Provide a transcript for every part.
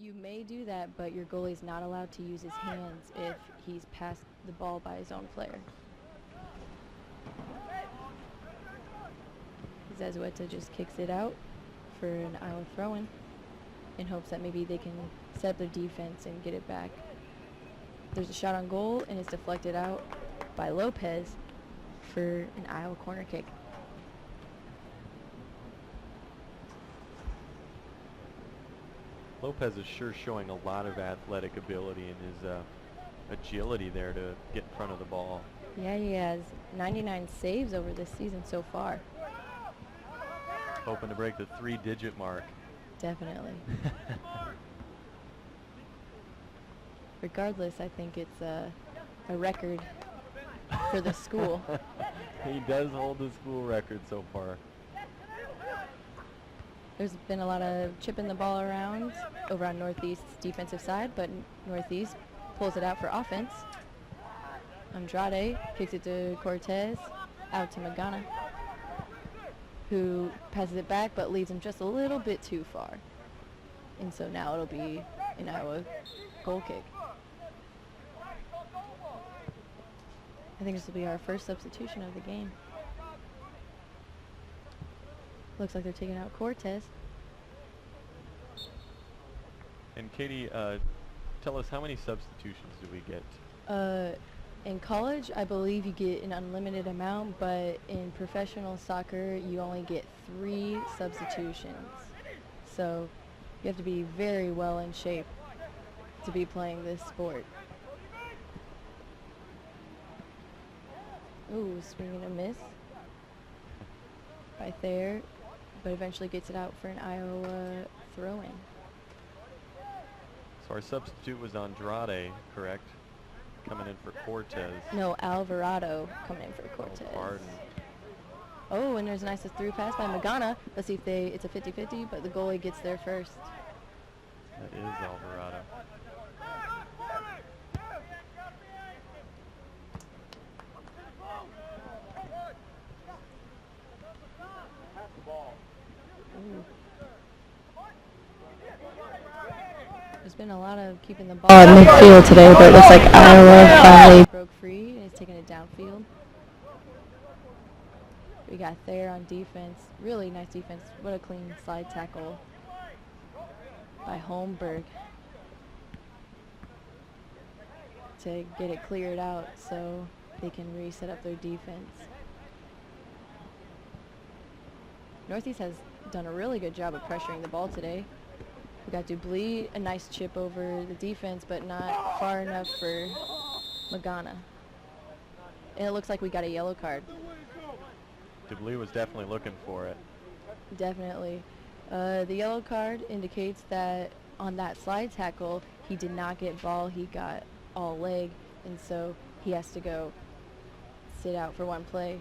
You may do that, but your goalie's not allowed to use his hands if he's passed the ball by his own player. Zazueta just kicks it out for an Iowa throw-in in hopes that maybe they can set up their defense and get it back. There's a shot on goal, and it's deflected out by Lopez for an Iowa corner kick. Lopez is sure showing a lot of athletic ability and his agility there to get in front of the ball. Yeah, he has 99 saves over this season so far. Hoping to break the 3-digit mark. Definitely. Regardless, I think it's a record for the school. He does hold the school record so far. There's been a lot of chipping the ball around over on Northeast's defensive side, but Northeast pulls it out for offense. Andrade kicks it to Cortez, out to Magana, who passes it back but leads him just a little bit too far. And so now it'll be an Iowa goal kick. I think this will be our first substitution of the game. Looks like they're taking out Cortez. And Katie, tell us, how many substitutions do we get? In college, I believe you get an unlimited amount, but in professional soccer, you only get 3 substitutions. So you have to be very well in shape to be playing this sport. Ooh, swing and a miss right there, but eventually gets it out for an Iowa throw-in. So our substitute was Andrade, correct? Coming in for Cortez. No, Alvarado coming in for Cortez. Oh, pardon. Oh, and there's a nice through pass by Magana. Let's see if it's a 50-50, but the goalie gets there first. That is Alvarado. Ooh. There's been a lot of keeping the ball at midfield today, but it looks like Iowa finally broke free and is taking it downfield. We got Thayer on defense. Really nice defense. What a clean slide tackle by Holmberg to get it cleared out so they can reset up their defense. Northeast has done a really good job of pressuring the ball today. We got Dubley, a nice chip over the defense, but not far enough for Magana. And it looks like we got a yellow card. Dubley was definitely looking for it. Definitely. The yellow card indicates that on that slide tackle, he did not get ball, he got all leg, and so he has to go sit out for one play.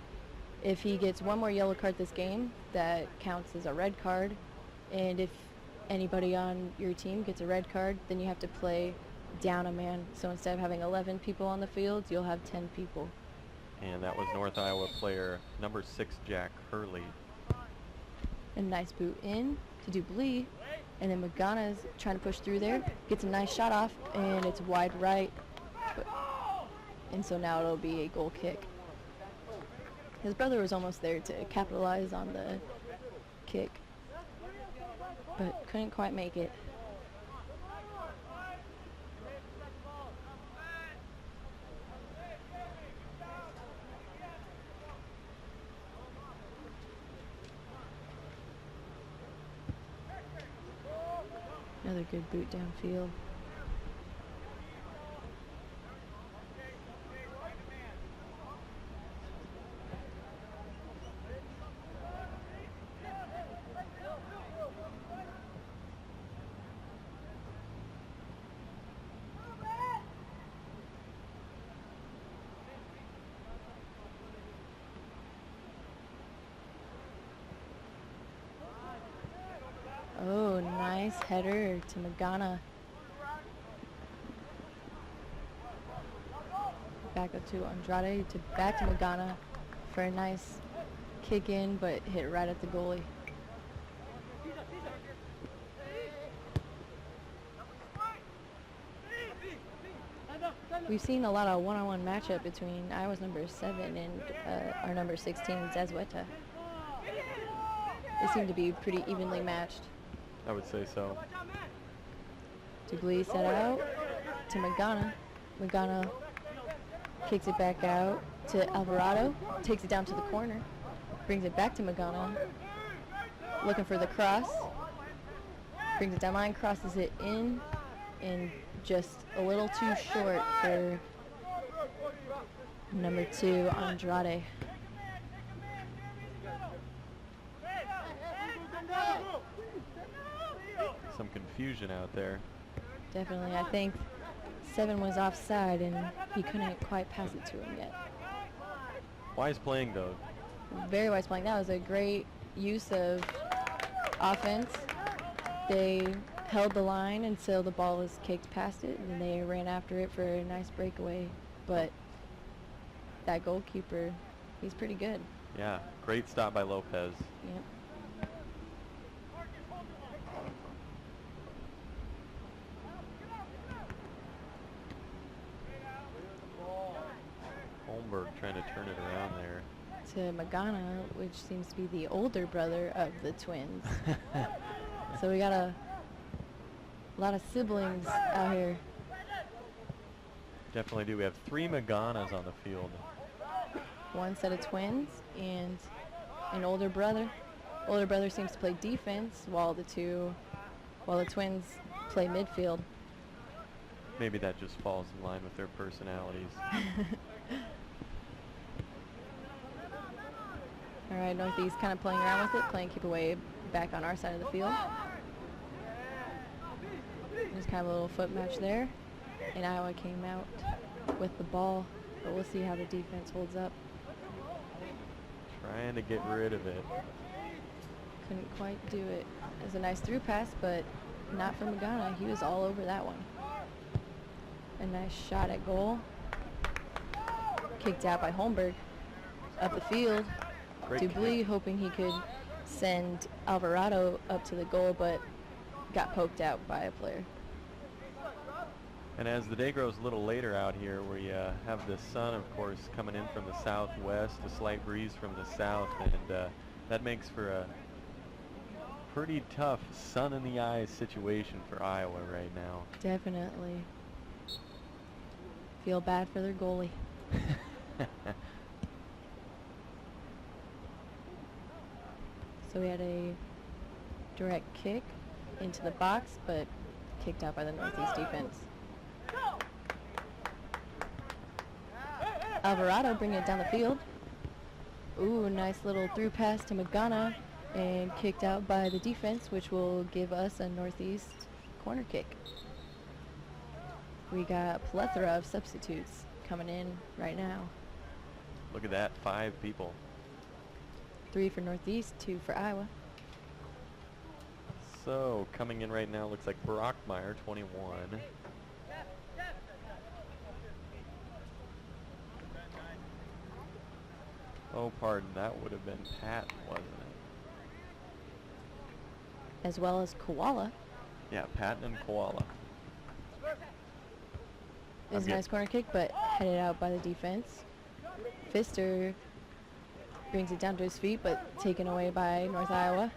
If he gets one more yellow card this game, that counts as a red card, and if anybody on your team gets a red card, then you have to play down a man. So instead of having 11 people on the field, you'll have 10 people. And that was North Iowa player number 6, Jack Hurley. A nice boot in to Dubley, and then Magana's trying to push through there, gets a nice shot off, and it's wide right. And so now it'll be a goal kick. His brother was almost there to capitalize on the kick, but couldn't quite make it. Another good boot downfield. Oh, nice header to Magana. Back up to Andrade, back to Magana for a nice kick in, but hit right at the goalie. We've seen a lot of one-on-one matchup between Iowa's number 7 and our number 16, Zazueta. They seem to be pretty evenly matched. I would say so. Dubley set out to Magana. Magana kicks it back out to Alvarado, takes it down to the corner, brings it back to Magana, looking for the cross, brings it down line, crosses it in, and just a little too short for number 2, Andrade. Some confusion out there. Definitely. I think 7 was offside and he couldn't quite pass it to him yet. Wise playing though. Very wise playing. That was a great use of offense. They held the line until the ball was kicked past it, and then they ran after it for a nice breakaway. But that goalkeeper, he's pretty good. Yeah, great stop by Lopez. Yep. Holmberg trying to turn it around there. To Magana, which seems to be the older brother of the twins. So we got a lot of siblings out here. Definitely do. We have 3 Maganas on the field. One set of twins and an older brother. Older brother seems to play defense while the twins play midfield. Maybe that just falls in line with their personalities. All right, Northeast kind of playing around with it, playing keep away back on our side of the field. There's kind of a little foot match there. And Iowa came out with the ball, but we'll see how the defense holds up. Trying to get rid of it. Couldn't quite do it. It was a nice through pass, but not for Magana. He was all over that one. A nice shot at goal. Kicked out by Holmberg. Up the field. Dubley hoping he could send Alvarado up to the goal, but got poked out by a player. And as the day grows a little later out here, we have the sun, of course, coming in from the southwest, a slight breeze from the south, and that makes for a pretty tough sun in the eyes situation for Iowa right now. Definitely. Feel bad for their goalie. So we had a direct kick into the box, but kicked out by the Northeast defense. Alvarado bringing it down the field. Ooh, nice little through pass to Magana, and kicked out by the defense, which will give us a Northeast corner kick. We got a plethora of substitutes coming in right now. Look at that, 5 people. 3 for Northeast, 2 for Iowa. So coming in right now looks like Brockmeyer, 21. Oh, pardon, that would have been Patton, wasn't it? As well as Koala. Yeah, Patton and Koala. It was a nice corner kick, but headed out by the defense. Pfister brings it down to his feet, but taken away by North Iowa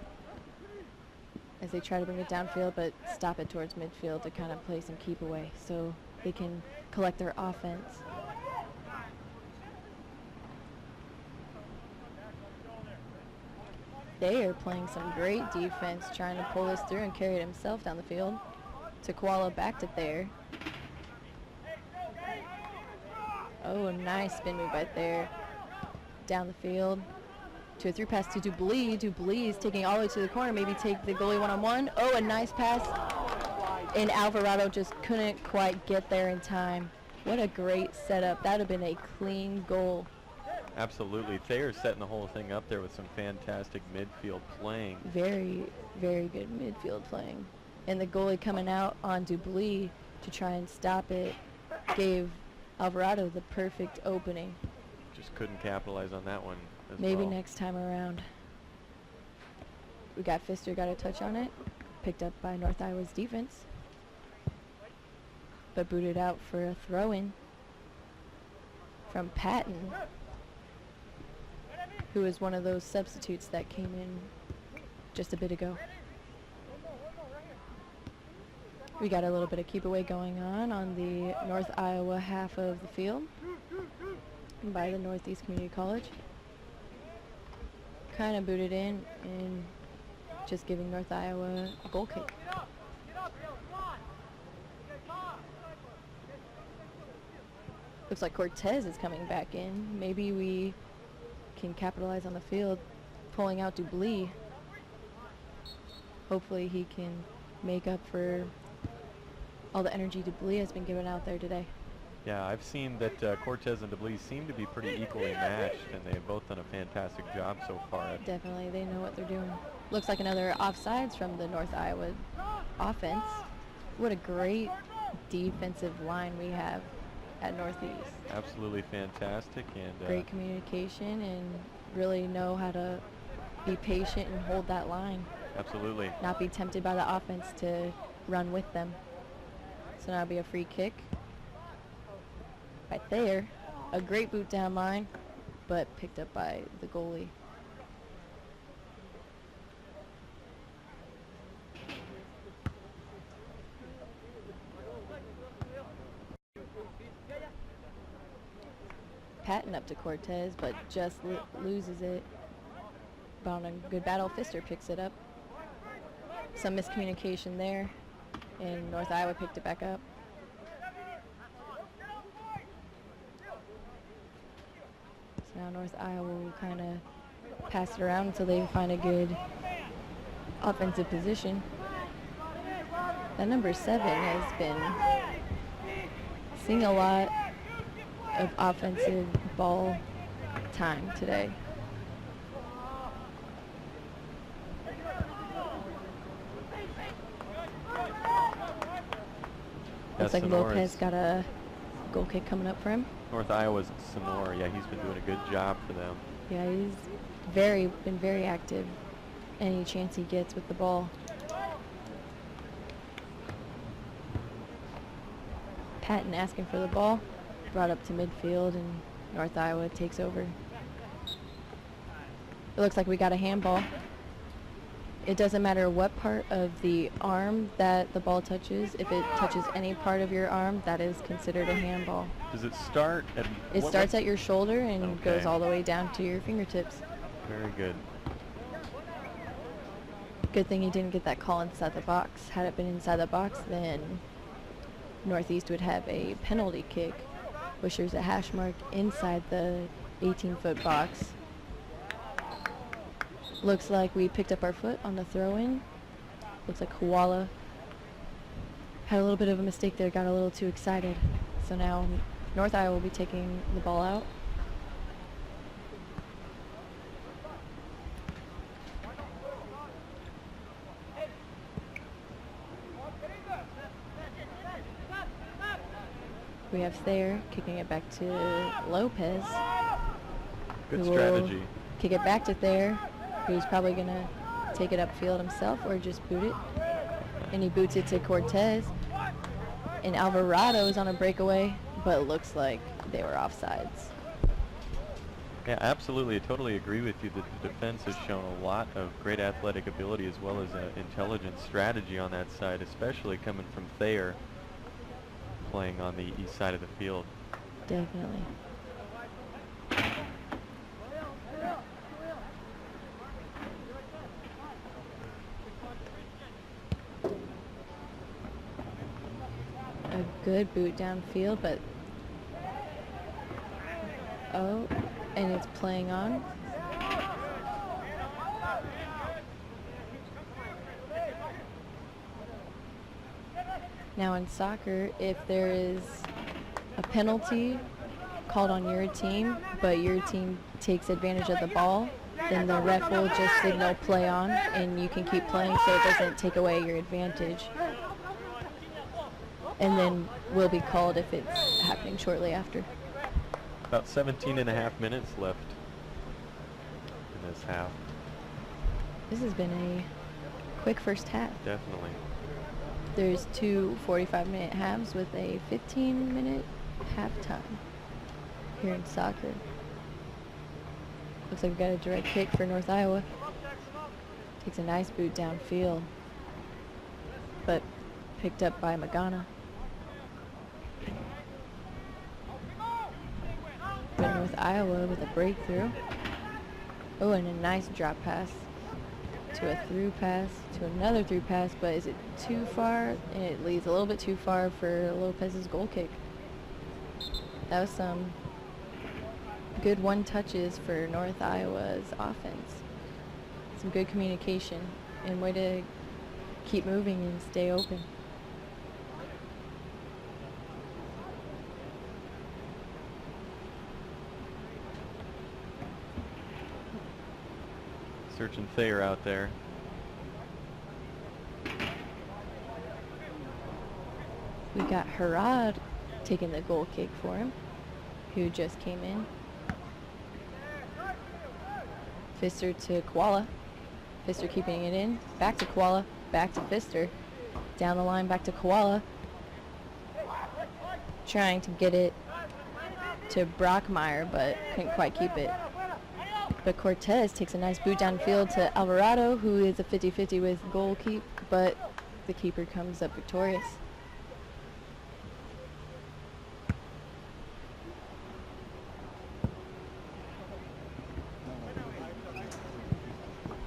as they try to bring it downfield, but stop it towards midfield to kind of play some keep away so they can collect their offense. They are playing some great defense, trying to pull this through and carry it himself down the field. To Koala back to Thayer. Oh, a nice spin move right there. Down the field. To a through pass to Dubley. Dubley is taking all the way to the corner, maybe take the goalie one-on-one. Oh, a nice pass. And Alvarado just couldn't quite get there in time. What a great setup. That would have been a clean goal. Absolutely. Thayer's setting the whole thing up there with some fantastic midfield playing. Very, very good midfield playing. And the goalie coming out on Dubley to try and stop it gave Alvarado the perfect opening. Just couldn't capitalize on that one as Maybe well. next time around. We got Pfister, got a touch on it. Picked up by North Iowa's defense. But booted out for a throw-in. from Patton, who is one of those substitutes that came in just a bit ago. We got a little bit of keep away going on the North Iowa half of the field by the Northeast Community College. Kind of booted in and just giving North Iowa a goal kick. Looks like Cortez is coming back in. Maybe we can capitalize on the field, pulling out Dubley. Hopefully he can make up for all the energy Dubley has been given out there today. Yeah, I've seen that Cortez and Dubley seem to be pretty equally matched, and they've both done a fantastic job so far. Definitely, they know what they're doing. Looks like another offsides from the North Iowa offense. What a great defensive line we have at Northeast. Absolutely fantastic, and great communication, and really know how to be patient and hold that line. Absolutely. Not be tempted by the offense to run with them. So now it'll be a free kick. Right there, a great boot down line, but picked up by the goalie. Patton up to Cortez, but just loses it. But on a good battle, Pfister picks it up. Some miscommunication there, and North Iowa picked it back up. So now North Iowa will kind of pass it around until they find a good offensive position. That number 7 has been seeing a lot of offensive ball time today. Looks like Lopez got a goal kick coming up for him. North Iowa's Sonora, yeah, he's been doing a good job for them. Yeah, he's been very active any chance he gets with the ball. Patton asking for the ball, brought up to midfield, and North Iowa takes over. It looks like we got a handball. It doesn't matter what part of the arm that the ball touches. If it touches any part of your arm, that is considered a handball. Does it start at... It starts at your shoulder and goes all the way down to your fingertips. Very good. Good thing he didn't get that call inside the box. Had it been inside the box, then Northeast would have a penalty kick, which there's a hash mark inside the 18-foot box. Looks like we picked up our foot on the throw-in. Looks like Koala had a little bit of a mistake there, got a little too excited. So now North Iowa will be taking the ball out. We have Thayer kicking it back to Lopez. Good strategy. Kick it back to Thayer, who's probably going to take it upfield himself or just boot it. And he boots it to Cortez. And Alvarado's on a breakaway, but it looks like they were offsides. Yeah, absolutely. I totally agree with you that the defense has shown a lot of great athletic ability as well as intelligent strategy on that side, especially coming from Thayer, playing on the east side of the field. Definitely. A good boot downfield, but and it's playing on. Now in soccer, if there is a penalty called on your team, but your team takes advantage of the ball, then the ref will just signal play on, and you can keep playing so it doesn't take away your advantage. And then will be called if it's happening shortly after. About 17.5 minutes left in this half. This has been a quick first half. Definitely. There's two 45-minute halves with a 15-minute halftime. here in soccer. Looks like we got a direct kick for North Iowa. Takes a nice boot downfield, but picked up by Magana. But North Iowa with a breakthrough. Oh, and a nice drop pass to a through pass to another through pass, but is it too far? And it leads a little bit too far for Lopez's goal kick. That was some good one touches for North Iowa's offense. Some good communication and way to keep moving and stay open. Search and Thayer out there. We got Harad taking the goal kick for him, who just came in. Pfister to Koala. Pfister keeping it in. Back to Koala. Back to Pfister. Down the line back to Koala. Trying to get it to Brockmeyer, but couldn't quite keep it. But Cortez takes a nice boot downfield to Alvarado, who is a 50-50 with goal keep, but the keeper comes up victorious.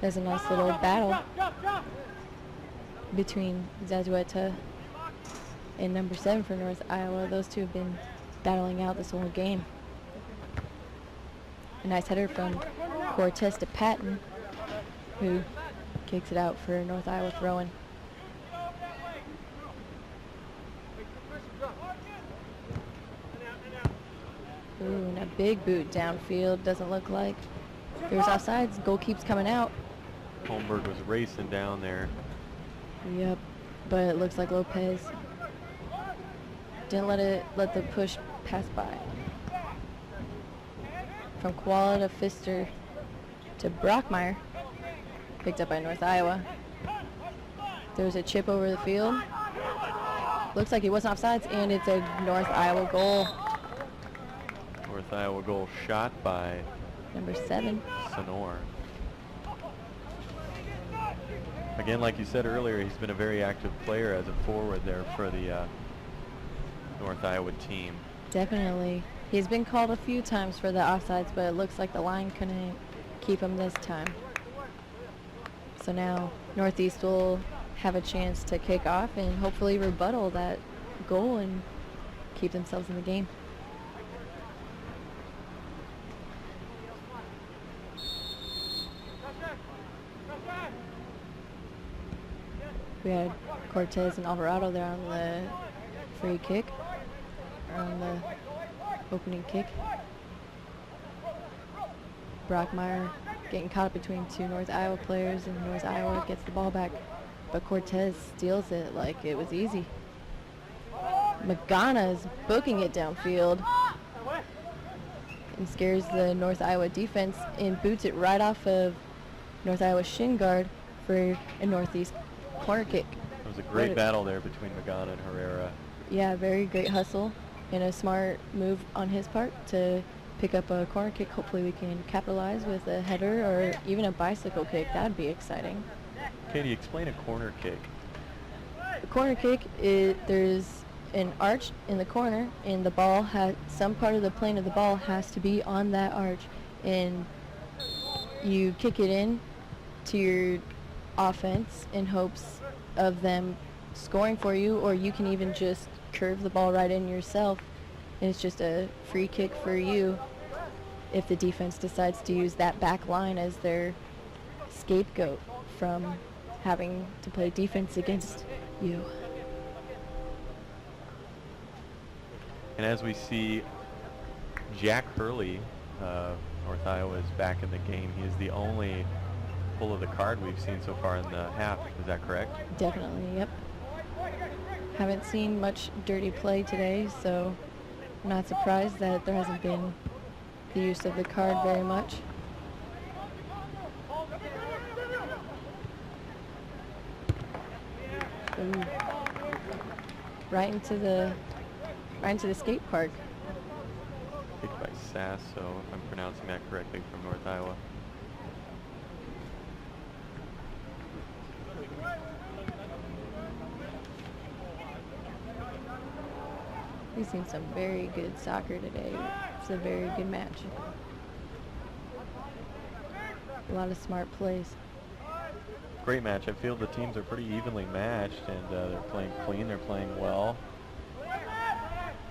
There's a nice little battle between Zazueta and number 7 for North Iowa. Those two have been battling out this whole game. A nice header from Cortez to Patton, who kicks it out for North Iowa throw-in. Ooh, and a big boot downfield. Doesn't look like there's offsides. Goal keeps coming out. Holmberg was racing down there. Yep, but it looks like Lopez didn't let the push pass by. From Koala to Pfister to Brockmeyer, picked up by North Iowa. There's a chip over the field. Looks like it wasn't offsides, and it's a North Iowa goal. North Iowa goal shot by Number 7. Sonor. Again, like you said earlier, he's been a very active player as a forward there for the North Iowa team. Definitely. He's been called a few times for the offsides, but it looks like the line couldn't keep him this time. So now Northeast will have a chance to kick off and hopefully rebuttal that goal and keep themselves in the game. We had Cortez and Alvarado there on the free kick, or on the opening kick. Brockmeyer getting caught between two North Iowa players, and North Iowa gets the ball back, but Cortez steals it like it was easy. Magana is booking it downfield and scares the North Iowa defense and boots it right off of North Iowa's shin guard for a Northeast corner kick. It was a great battle there between Magana and Herrera. Yeah, very great hustle and a smart move on his part to pick up a corner kick. Hopefully we can capitalize with a header or even a bicycle kick. That would be exciting. Katie, explain a corner kick. A corner kick is there's an arch in the corner, and the ball has some part of the plane of the ball has to be on that arch, and you kick it in to your offense in hopes of them scoring for you, or you can even just curve the ball right in yourself, and it's just a free kick for you if the defense decides to use that back line as their scapegoat from having to play defense against you. And as we see, Jack Hurley, North Iowa, is back in the game. He is the only pull of the card we've seen so far in the half. Is that correct? Definitely, yep. Haven't seen much dirty play today, so I'm not surprised that there hasn't been the use of the card very much. Ooh. Right into the skate park. kick by Sasso, if I'm pronouncing that correctly, from North Iowa. We've seen some very good soccer today. It's a very good match. A lot of smart plays. Great match. I feel the teams are pretty evenly matched, and they're playing clean, they're playing well.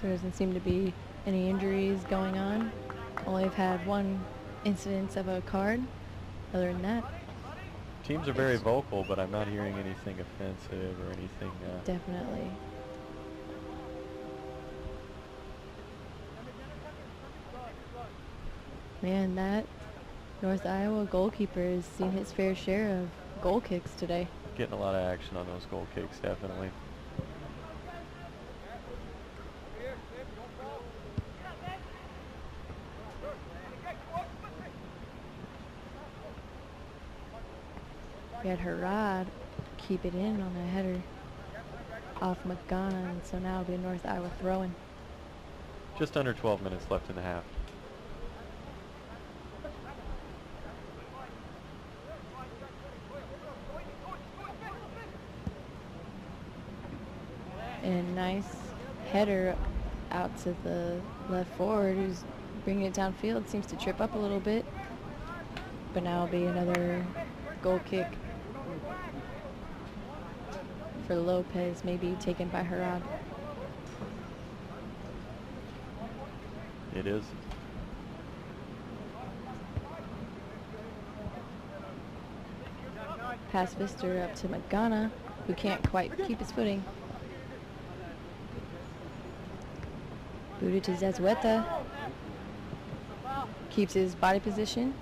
There doesn't seem to be any injuries going on. Only have had one incidence of a card. Other than that, Teams are very vocal, but I'm not hearing anything offensive or anything. Definitely. Man, that North Iowa goalkeeper has seen his fair share of goal kicks today. Getting a lot of action on those goal kicks, definitely. We had Harad keep it in on a header off Magana, and so now it'll be a North Iowa throw-in. Just under 12 minutes left in the half. And a nice header out to the left forward, who's bringing it downfield. Seems to trip up a little bit, but now it'll be another goal kick for Lopez, maybe taken by Harad. It is. Pass Vister up to Magana, who can't quite keep his footing. Booted to Zazueta. Keeps his body position.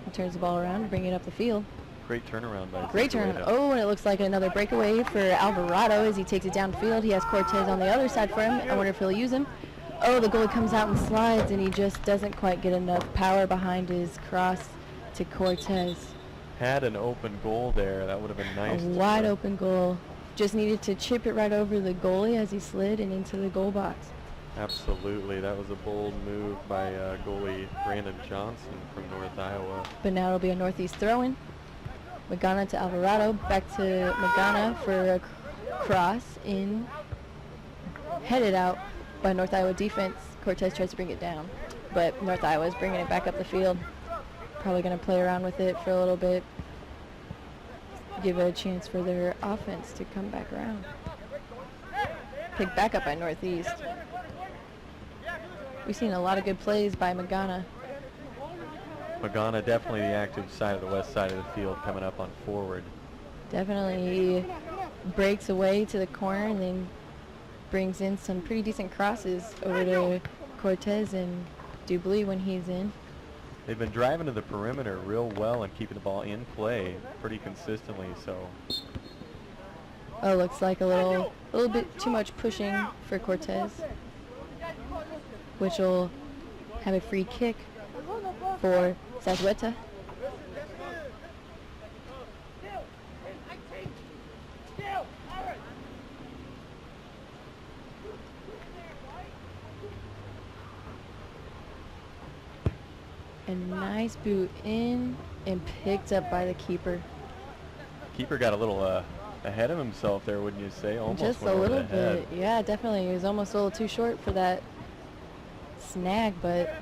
And turns the ball around, bring it up the field. Great turnaround by Great turn. Oh, and it looks like another breakaway for Alvarado as he takes it downfield. He has Cortez on the other side for him. I wonder if he'll use him. Oh, the goalie comes out and slides, and he just doesn't quite get enough power behind his cross to Cortez. Had an open goal there. That would have been nice. A wide open goal. Just needed to chip it right over the goalie as he slid and into the goal box. Absolutely. That was a bold move by goalie Brandon Johnson from North Iowa. But now it'll be a Northeast throw-in. Magana to Alvarado. Back to Magana for a cross in. Headed out by North Iowa defense. Cortez tries to bring it down, but North Iowa is bringing it back up the field. Probably going to play around with it for a little bit. Give it a chance for their offense to come back around. Picked back up by Northeast. We've seen a lot of good plays by Magana. Magana definitely the active side of the west side of the field coming up on forward. Definitely he breaks away to the corner and then brings in some pretty decent crosses over to Cortez and Dubley when he's in. They've been driving to the perimeter real well and keeping the ball in play pretty consistently, so. Oh, looks like a little bit too much pushing for Cortez, which will have a free kick for Zazueta. A nice boot in and picked up by the keeper. Keeper got a little ahead of himself there, wouldn't you say? Almost just went a over little the head. bit. Yeah, definitely. He was almost a little too short for that snag, but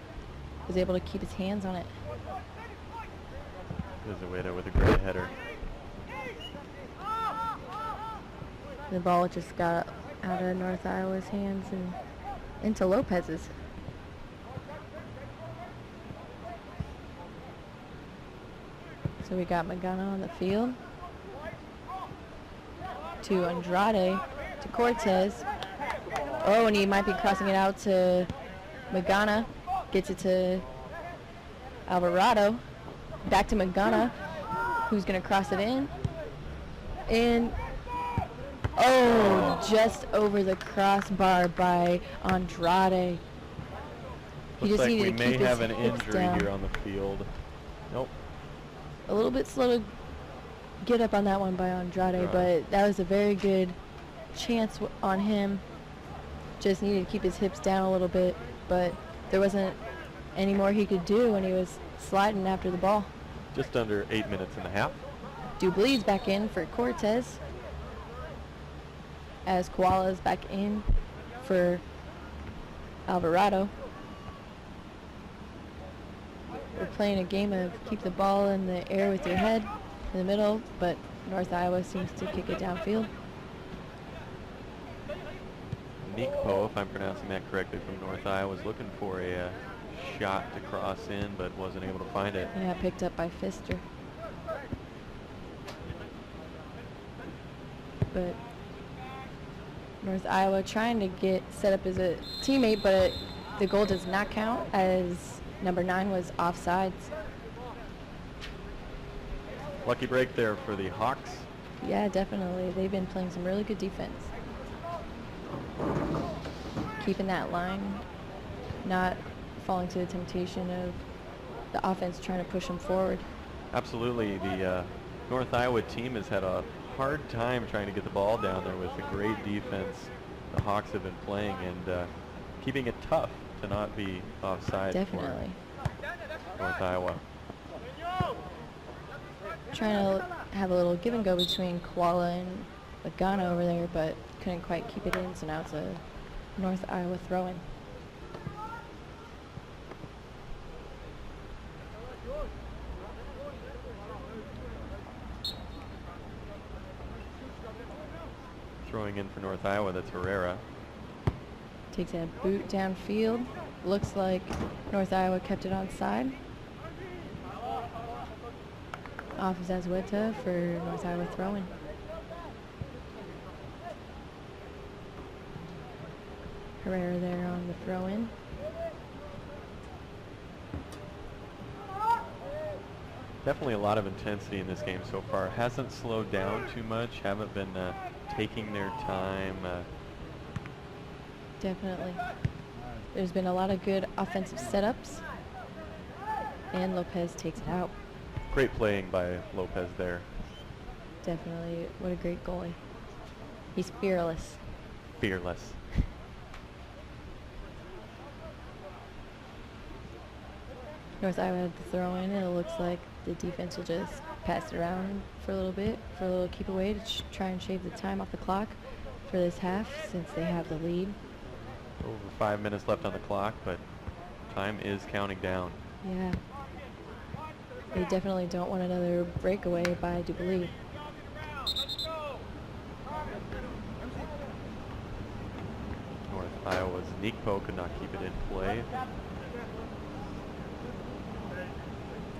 was able to keep his hands on it. Zazueta with a great header. The ball just got out of North Iowa's hands and into Lopez's. So we got Magana on the field. To Andrade, to Cortez. Oh, and he might be crossing it out to Magana. Gets it to Alvarado. Back to Magana, who's going to cross it in. And, oh, just over the crossbar by Andrade. He Looks just like needed we to may keep have his an hips injury down. here on the field. Nope. A little bit slow to get up on that one by Andrade, but that was a very good chance on him. Just needed to keep his hips down a little bit, but there wasn't any more he could do when he was sliding after the ball. Just under 8 minutes and a half. Dublí's back in for Cortez, as Koala's back in for Alvarado. We're playing a game of keep the ball in the air with your head in the middle, but North Iowa seems to kick it downfield. NECC, if I'm pronouncing that correctly, from North Iowa, was looking for a shot to cross in, but wasn't able to find it. Yeah, picked up by Pfister. But North Iowa trying to get set up as a teammate, but the goal does not count as number 9 was offsides. Lucky break there for the Hawks. Yeah, definitely. They've been playing some really good defense. Keeping that line, not falling to the temptation of the offense trying to push them forward. Absolutely. The North Iowa team has had a hard time trying to get the ball down there with the great defense the Hawks have been playing, and keeping it tough to not be offside. Definitely. For North Iowa. Trying to have a little give and go between Koala and Lagana over there, but couldn't quite keep it in, so now it's a North Iowa throw-in. Throwing in for North Iowa, that's Herrera. Takes a boot downfield. Looks like North Iowa kept it onside. Off is Azueta for North Iowa throw-in. Herrera there on the throw-in. Definitely a lot of intensity in this game so far. Hasn't slowed down too much. Haven't been taking their time. Definitely. There's been a lot of good offensive setups, and Lopez takes it out. Great playing by Lopez there. Definitely. What a great goalie. He's fearless. Fearless. North Iowa had the throw in, and it looks like the defense will just pass it around for a little bit, for a little keep away to try and shave the time off the clock for this half, since they have the lead. Over 5 minutes left on the clock, but time is counting down. Yeah. They definitely don't want another breakaway by Dublí. North Iowa's NECC could not keep it in play.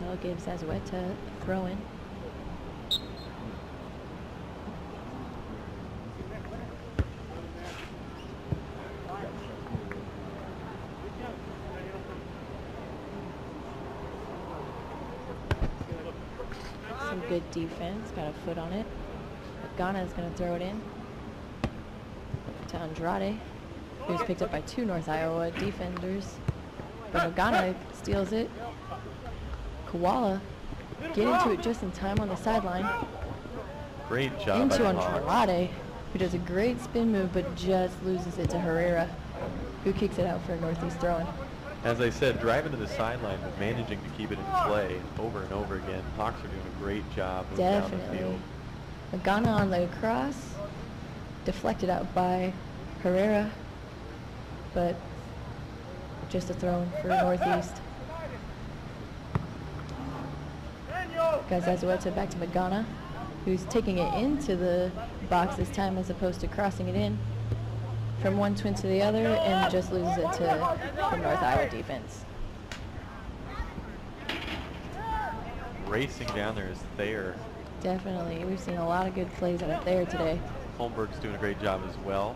That'll give Zazueta a throw in. Some good defense, got a foot on it. Ghana is going to throw it in to Andrade, who's picked up by 2 North Iowa defenders. But Magana steals it. Koala get into it just in time on the sideline. Great job Into by the Hawks. Andrade, who does a great spin move but just loses it to Herrera, who kicks it out for a Northeast throw-in. As I said, driving to the sideline but managing to keep it in play over and over again. Hawks are doing a great job moving down the Definitely. field. Magana on the cross, deflected out by Herrera, but just a throw-in for Northeast. Guys, Azueta back to Magana, who's taking it into the box this time as opposed to crossing it in from one twin to the other, and just loses it to the North Iowa defense. Racing down there is Thayer. Definitely. We've seen a lot of good plays out of there today. Holmberg's doing a great job as well.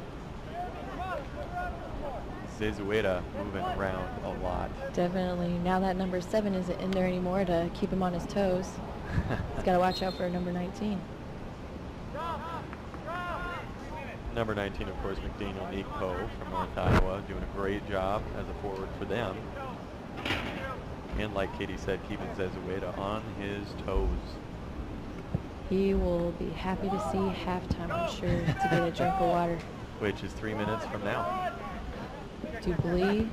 Zazueta moving around a lot. Definitely. Now that number 7 isn't in there anymore to keep him on his toes. He's got to watch out for number 19. Number 19, of course, McDaniel NECC from North Iowa, doing a great job as a forward for them. And like Katie said, keeping Zazueta on his toes. He will be happy to see halftime, I'm sure, to get a drink of water. Which is 3 minutes from now. Dublí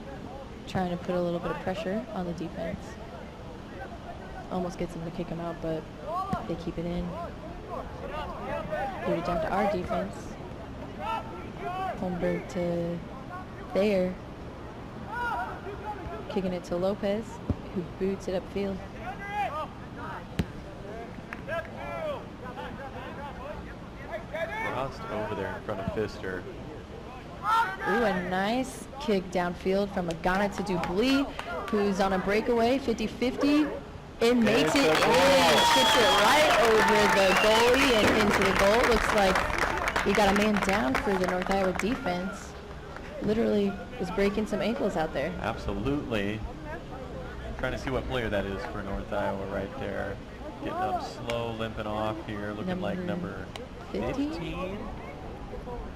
trying to put a little bit of pressure on the defense. Almost gets them to kick him out, but they keep it in. Put it down to our defense. Holmberg to Thayer. Kicking it to Lopez, who boots it upfield. Frost over there in front of Pfister. Ooh, a nice kick downfield from Agana to Dubley, who's on a breakaway, 50-50. It makes it in, chips it right over the goalie and into the goal. Looks like we got a man down for the North Iowa defense. Literally was breaking some ankles out there. Absolutely. Trying to see what player that is for North Iowa right there. Getting up slow, limping off here, looking like number 15?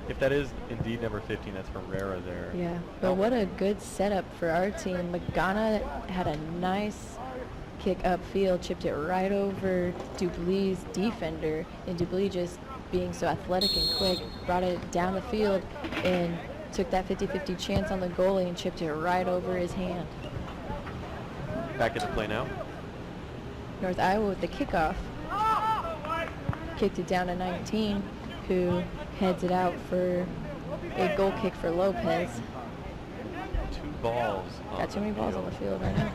If that is indeed number 15, that's Herrera there. Yeah, but what a good setup for our team. Magana had a nice kick upfield, chipped it right over Dubley's defender, and Dubley, just being so athletic and quick, brought it down the field and took that 50-50 chance on the goalie and chipped it right over his hand. Back into play now. North Iowa with the kickoff. Kicked it down to 19, who heads it out for a goal kick for Lopez. 2 balls. Got too many balls on the field right now.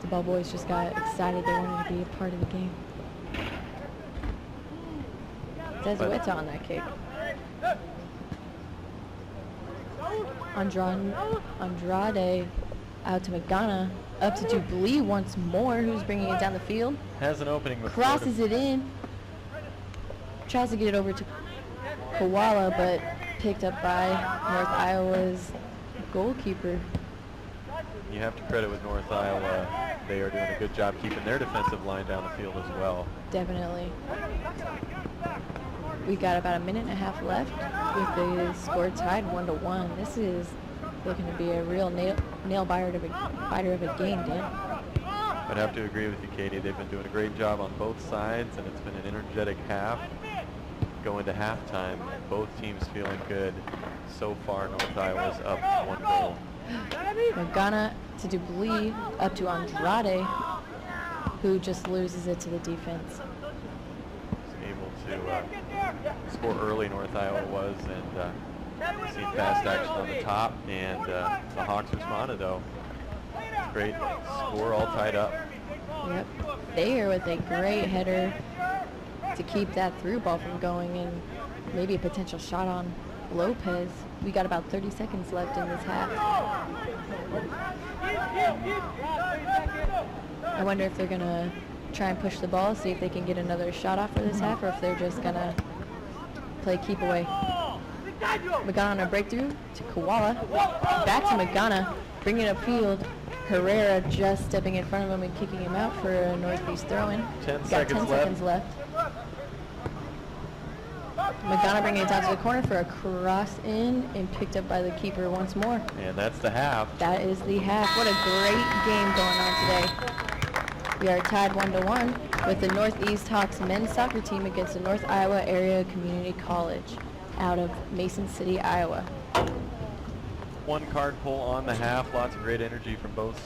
The ball boys just got excited. They wanted to be a part of the game. Dezueta on that kick. Andrade out to Magana, up to Dubley once more, who's bringing it down the field. Has an opening with crosses it in. Tries to get it over to Koala, but picked up by North Iowa's goalkeeper. You have to credit with North Iowa. They are doing a good job keeping their defensive line down the field as well. Definitely. We got about a minute and a half left with the score tied 1-1. This is looking to be a real nail biter of a game, Dan. I'd have to agree with you, Katie. They've been doing a great job on both sides, and it's been an energetic half. Going to halftime, both teams feeling good. So far, North Iowa's up 1 goal. Magana to Dubley, up to Andrade, who just loses it to the defense. Able to score early, North Iowa was, and seen fast action on the top, and the Hawks responded though. Great score, all tied up. Yep. Thayer with a great header to keep that through ball from going, and maybe a potential shot on Lopez. We got about 30 seconds left in this half. I wonder if they're going to try and push the ball, see if they can get another shot off for this half, or if they're just going to play keep away. Magana on a breakthrough to Koala. Back to Magana, bringing it upfield. Herrera just stepping in front of him and kicking him out for a Northeast throw-in. 10 seconds left. Magana bringing it down to the corner for a cross in and picked up by the keeper once more. And that's the half. That is the half. What a great game going on today. We are tied 1-1 with the Northeast Hawks men's soccer team against the North Iowa Area Community College out of Mason City, Iowa. 1 card pull on the half. Lots of great energy from both